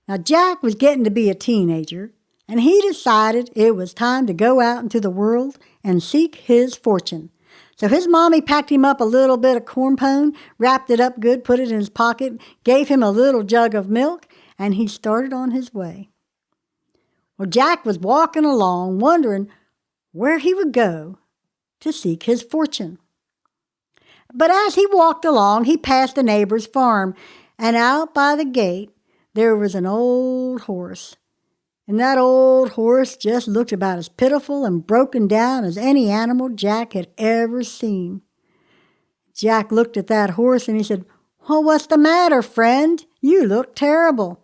Now, Jack was getting to be a teenager, and he decided it was time to go out into the world and seek his fortune. So his mommy packed him up a little bit of corn pone, wrapped it up good, put it in his pocket, gave him a little jug of milk, and he started on his way. Well, Jack was walking along, wondering where he would go to seek his fortune. But as he walked along, he passed a neighbor's farm, and out by the gate there was an old horse. And that old horse just looked about as pitiful and broken down as any animal Jack had ever seen. Jack looked at that horse and he said, "Well, what's the matter, friend? You look terrible."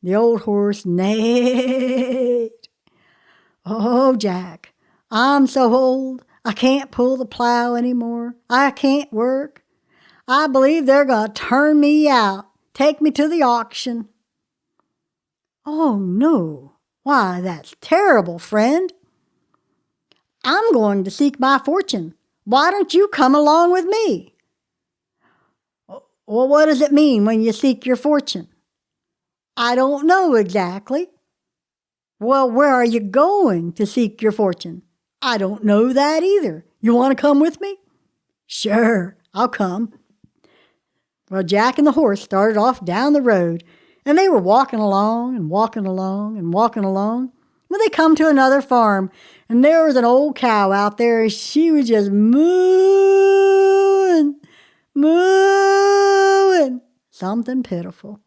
The old horse neighed. "Oh, Jack, I'm so old, I can't pull the plow anymore. I can't work. I believe they're going to turn me out, take me to the auction." "Oh, no. Why, that's terrible, friend." "I'm going to seek my fortune. Why don't you come along with me?" "Well, what does it mean when you seek your fortune?" "I don't know exactly." "Well, where are you going to seek your fortune?" "I don't know that either. You want to come with me?" "Sure, I'll come." Well, Jack and the horse started off down the road, and they were walking along and walking along and walking along when they come to another farm, and there was an old cow out there, and she was just mooing, mooing, something pitiful.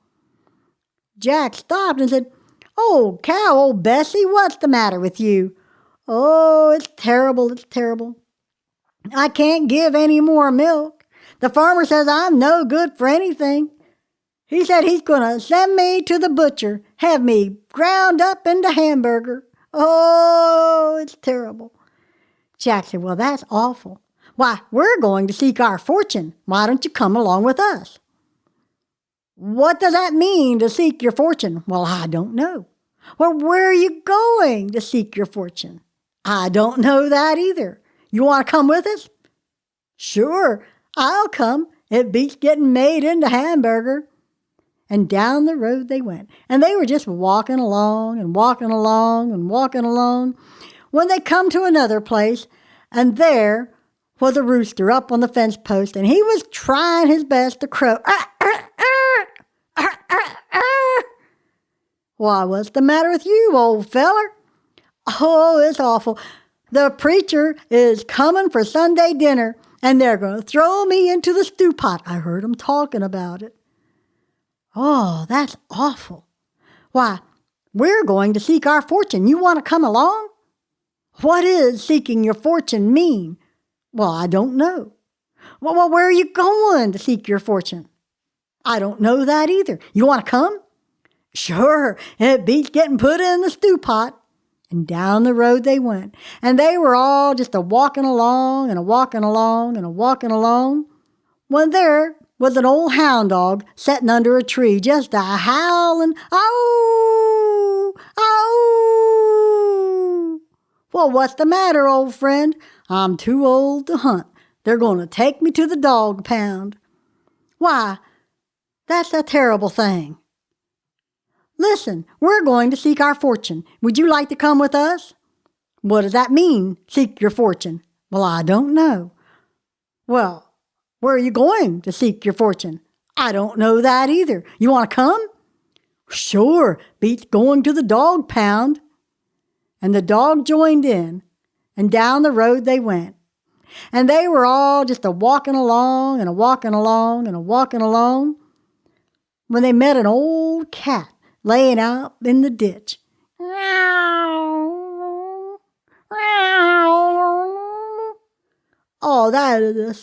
Jack stopped and said, "Oh, cow, old Bessie, what's the matter with you?" "Oh, it's terrible, it's terrible. I can't give any more milk. The farmer says I'm no good for anything. He said he's going to send me to the butcher, have me ground up into hamburger. Oh, it's terrible." Jack said, "Well, that's awful. Why, we're going to seek our fortune. Why don't you come along with us?" "What does that mean, to seek your fortune?" "Well, I don't know." "Well, where are you going to seek your fortune?" "I don't know that either. You want to come with us?" "Sure, I'll come. It beats getting made into hamburger." And down the road they went, and they were just walking along and walking along and walking along when they come to another place, and there was a rooster up on the fence post, and he was trying his best to crow. "Why, what's the matter with you, old feller?" "Oh, it's awful. The preacher is coming for Sunday dinner, and they're going to throw me into the stew pot. I heard 'em talking about it." "Oh, that's awful. Why, we're going to seek our fortune. You want to come along?" "What does seeking your fortune mean?" "Well, I don't know." Well, where are you going to seek your fortune?" "I don't know that either. You want to come?" "Sure, it beats getting put in the stew pot." And down the road they went, and they were all just a-walking along and a-walking along and a-walking along when there was an old hound dog setting under a tree, just a-howling, "Ow! Ow!" "Well, what's the matter, old friend?" "I'm too old to hunt. They're going to take me to the dog pound." "Why, that's a terrible thing." "Listen, we're going to seek our fortune. Would you like to come with us?" "What does that mean, seek your fortune?" "Well, I don't know." "Well, where are you going to seek your fortune?" "I don't know that either. You want to come?" "Sure, beats going to the dog pound." And the dog joined in, and down the road they went. And they were all just a-walking along and a-walking along and a-walking along when they met an old cat laying out in the ditch. Oh, that is the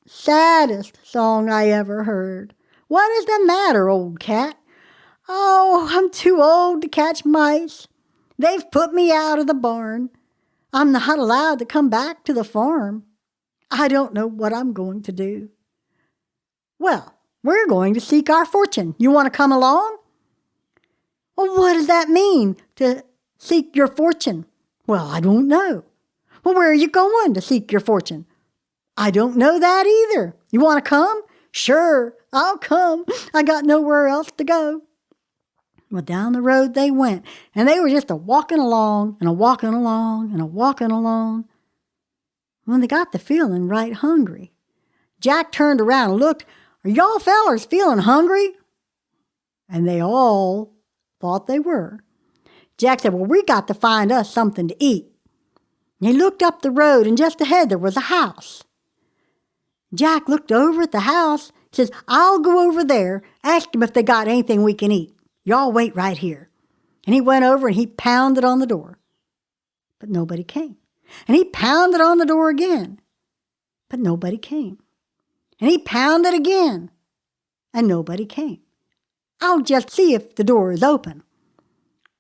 saddest song I ever heard. "What is the matter, old cat?" "Oh, I'm too old to catch mice. They've put me out of the barn. I'm not allowed to come back to the farm. I don't know what I'm going to do." "Well, we're going to seek our fortune. You want to come along?" "Well, what does that mean, to seek your fortune?" "Well, I don't know." "Well, where are you going to seek your fortune?" "I don't know that either. You want to come?" "Sure, I'll come. I got nowhere else to go." Well, down the road they went, and they were just a-walking along and a-walking along and a-walking along when they got to feeling right hungry. Jack turned around and looked. Are y'all fellers feeling hungry? And they all thought they were. Jack said, well, we got to find us something to eat. And he looked up the road, and just ahead there was a house. Jack looked over at the house, says, I'll go over there, ask them if they got anything we can eat. Y'all wait right here. And he went over and he pounded on the door. But nobody came. And he pounded on the door again. But nobody came. And he pounded again. And nobody came. I'll just see if the door is open.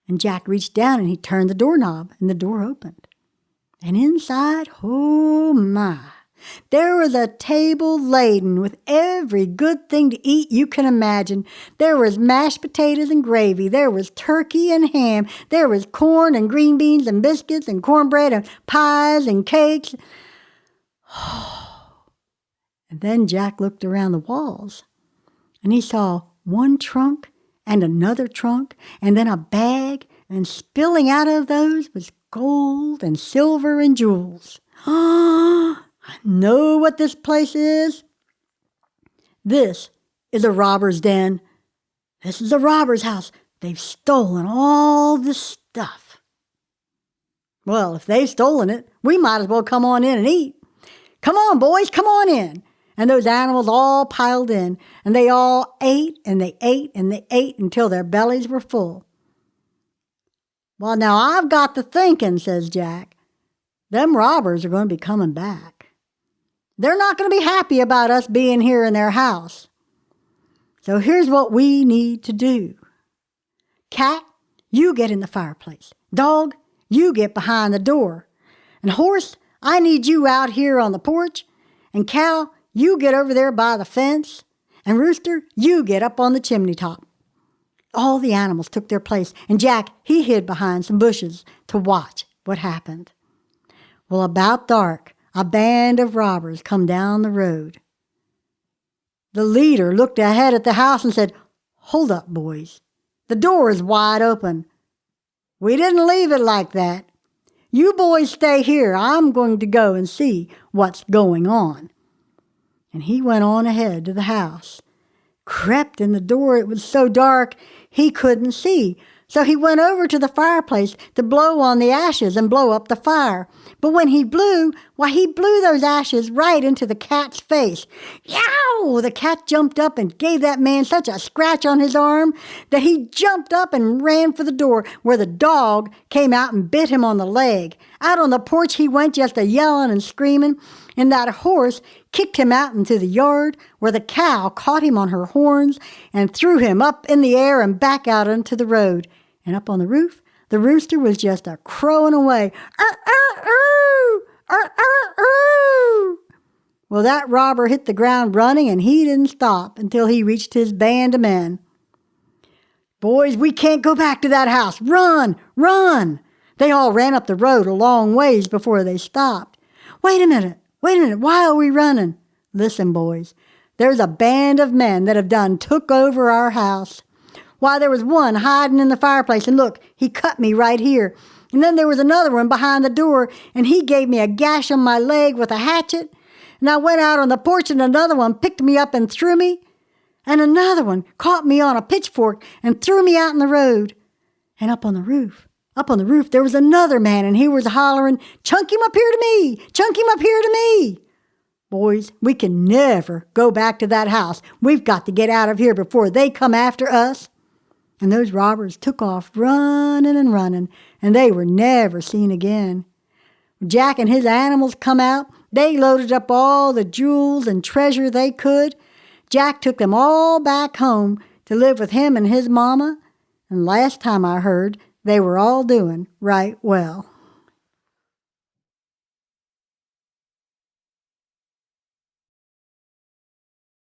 And Jack reached down and he turned the doorknob and the door opened. And inside, oh my, there was a table laden with every good thing to eat you can imagine. There was mashed potatoes and gravy. There was turkey and ham. There was corn and green beans and biscuits and cornbread and pies and cakes. And then Jack looked around the walls and he saw one trunk and another trunk and then a bag, and spilling out of those was gold and silver and jewels. I know what this place is. This is a robber's den. This is a robber's house. They've stolen all this stuff. Well, if they've stolen it, we might as well come on in and eat. Come on, boys, come on in. And those animals all piled in, and they all ate, and they ate, and they ate until their bellies were full. Well, now I've got to thinking, says Jack, them robbers are going to be coming back. They're not going to be happy about us being here in their house. So here's what we need to do. Cat, you get in the fireplace. Dog, you get behind the door. And Horse, I need you out here on the porch. And Cow, you get over there by the fence. And Rooster, you get up on the chimney top. All the animals took their place, and Jack, he hid behind some bushes to watch what happened. Well, about dark, a band of robbers come down the road. The leader looked ahead at the house and said, Hold up, boys. The door is wide open. We didn't leave it like that. You boys stay here. I'm going to go and see what's going on. And he went on ahead to the house. Crept in the door. It was so dark he couldn't see. So he went over to the fireplace to blow on the ashes and blow up the fire. But when he blew, he blew those ashes right into the cat's face. Yow! The cat jumped up and gave that man such a scratch on his arm that he jumped up and ran for the door, where the dog came out and bit him on the leg. Out on the porch he went, just a-yelling and screaming, and that horse kicked him out into the yard, where the cow caught him on her horns and threw him up in the air and back out onto the road. And up on the roof, the rooster was just a-crowing away. "Ar-ar-oo! Ar-ar-oo!" Well, that robber hit the ground running, and he didn't stop until he reached his band of men. Boys, we can't go back to that house. Run! Run! They all ran up the road a long ways before they stopped. Wait a minute. Why are we running? Listen, boys, there's a band of men that have done took over our house. Why, there was one hiding in the fireplace, and look, he cut me right here. And then there was another one behind the door, and he gave me a gash on my leg with a hatchet. And I went out on the porch, and another one picked me up and threw me. And another one caught me on a pitchfork and threw me out in the road. And up on the roof, there was another man, and he was hollering, "Chunk him up here to me! Chunk him up here to me!" Boys, we can never go back to that house. We've got to get out of here before they come after us. And those robbers took off running and running, and they were never seen again. Jack and his animals come out. They loaded up all the jewels and treasure they could. Jack took them all back home to live with him and his mama, and last time I heard, they were all doing right well.